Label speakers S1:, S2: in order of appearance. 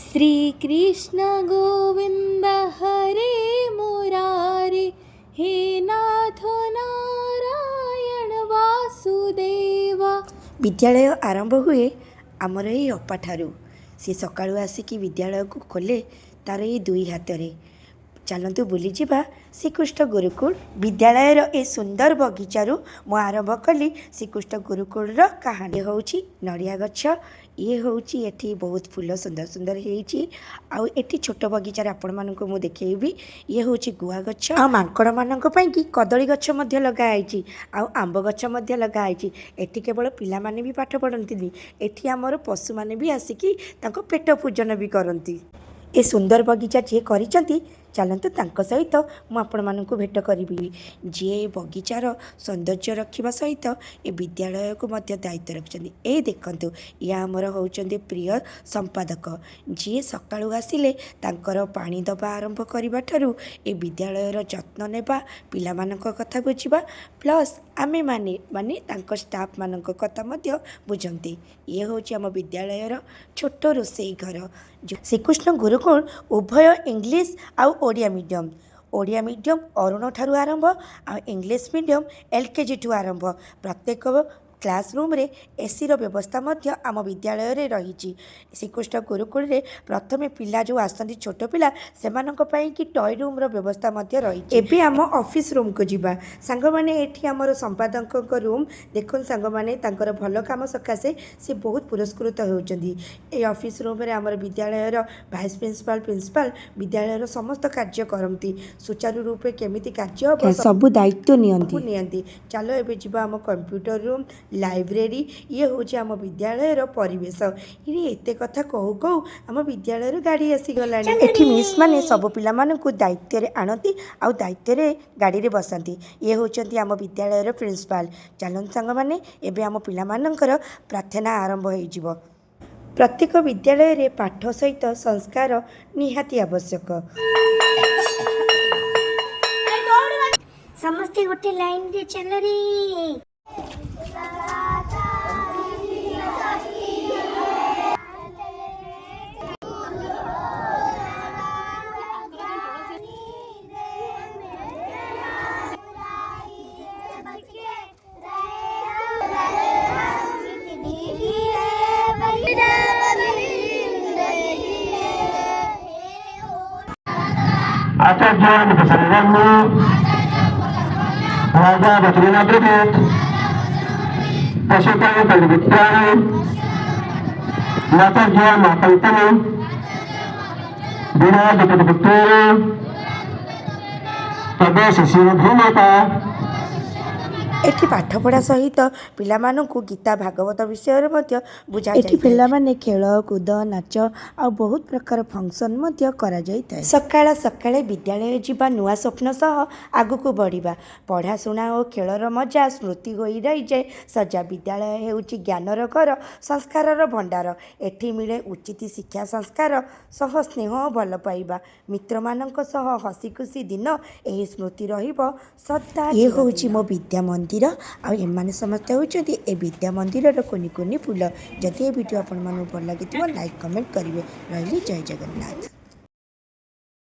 S1: श्रीकृष्ण गोविन्द हरे मुरारे हे नाथ नारायण वासुदेव।
S2: विद्यालय आरंभ हुए आमर ये अपा ठारू। सी सकाळू आसिकी विद्यालय को खोले तार ये दुई हाथ रे। चलतु बुली जावा श्रीकृष्ण गुरुकुल विद्यालयर ए सुंदर बगीचारू मु आरंभ कली श्रीकृष्ण गुरुकुल कहानी। हूँ नड़िया गछ, ये हूँ एठी बहुत फूल सुंदर सुंदर होती। आउ एठी छोट बगीचार आपण मानक मु देखैबी। ये हूँ गुआ गछ आ मांकड़ मानक पई कि कदली गछ मध्य लगाई आउ आंब गछ मध्य लगाई। एठी केवल पिला माने भी पाठ पढ़ंती, एठी आमर पशु माने भी आसिकी तांको पेट पूजन भी करती। ए सुंदर बगीचा जी करिसंती चलतु तांको सहित मु आपण मानकु भेट करी। जी बगीचार सौंदर्य रखा सहित ए विद्यालय को मध्य दायित्व रखिछन्ती। ए देखंतु या हमर होउछन्ती प्रिय संपादक जी सकाळु आसिले तांकर पानी दबा आरंभ करबा ठारू ए विद्यालयर जत्न नेबा, पिला मानक कथा बुझिबा प्लस आमे माने माने तांको स्टाफ मानक कथा मध्य बुझंती। ये होउछि हम विद्यालयर छोट रोसई घर। श्रीकृष्ण गुरुकुल उभय इंग्लिश आउ ओडिया मीडियम अरुण ठारू आरंभ आ इंग्लिश मीडियम LKG ठू आरंभ। प्रत्येक क्लासरूम रे एसी रो व्यवस्था मध्य आम विद्यालय रे रही। श्रीकृष्ण गुरुकुल रे प्रथमे पिला जो आसती छोट पिला सेमानक पई कि टॉय रूम रो व्यवस्था मध्य रही। एबे आम ऑफिस रूम को जिबा सांग माने एठी हमर संपादक को रूम देखन सांग माने तांकर भल काम सकासे से बहुत पुरस्कृत होउचंदी। ए ऑफिस रूम रे हमर विद्यालय रो वाइस प्रिंसिपल विद्यालय रो समस्त कार्य करंती। सुचारू रूपे केमिति कार्य हो सब दायित्व नियंती। चलो एबे जिबा हम कंप्यूटर रूम, लाइब्रेरी, ये हूँ आम विद्यालयर परिवेश। ये एते कथा कहू कहू आम विद्यालय गाड़ी आसीगला। एठी मिस माने सब पिला मानकु दायित्व रे आनती आउ दायित्व रे गाड़ी रे बसंती। ये होचंती आम विद्यालयर प्रिंसिपल। चलन संग माने एबे आम पिला मानकर प्रार्थना आरंभ होई जिवो। प्रत्येक विद्यालय रे पाठ सहित संस्कार निहाती आवश्यक।
S3: समस्ते गोटे लाइन रे चल रे।
S4: आचार्य बसवण्ण राजा बचवेन्द्रदीत पशुपालन परिवित्राणि माताज्ञा मातंतने विनायकपुत्रेण तब शिशिरभूमता।
S2: एठी पाठ पढ़ा सहित पिला मानकु गीता भागवत विषय मध्य बुझा। एठी पिला माने खेल कूद नाच आ बहुत प्रकार फंक्शन मध्य करा जायता। सकाळ सकाळे विद्यालय जीवा नुआ स्वप्न सह आगुकु बढ़िबा। पढ़ा शुणा और खेलर मजा स्मृति होई रही जाए सजा। विद्यालय हेउची ज्ञानर घर, संस्कारर भंडार। एठी मिले उचित शिक्षा संस्कार सह स्नेह और भल पाइबा। मित्र मानक सह हसी खुशी दिन एही स्मृति रहिबो सदा। ये होउची मो विद्या मंदिर आ एमाने समस्त होउचंती ए विद्या मंदिर कुनी कुनी फूल। जदि ए वीडियो आपण मानू भल लागिथिबो लाइक कमेंट करिवे। रहिली जय जगन्नाथ।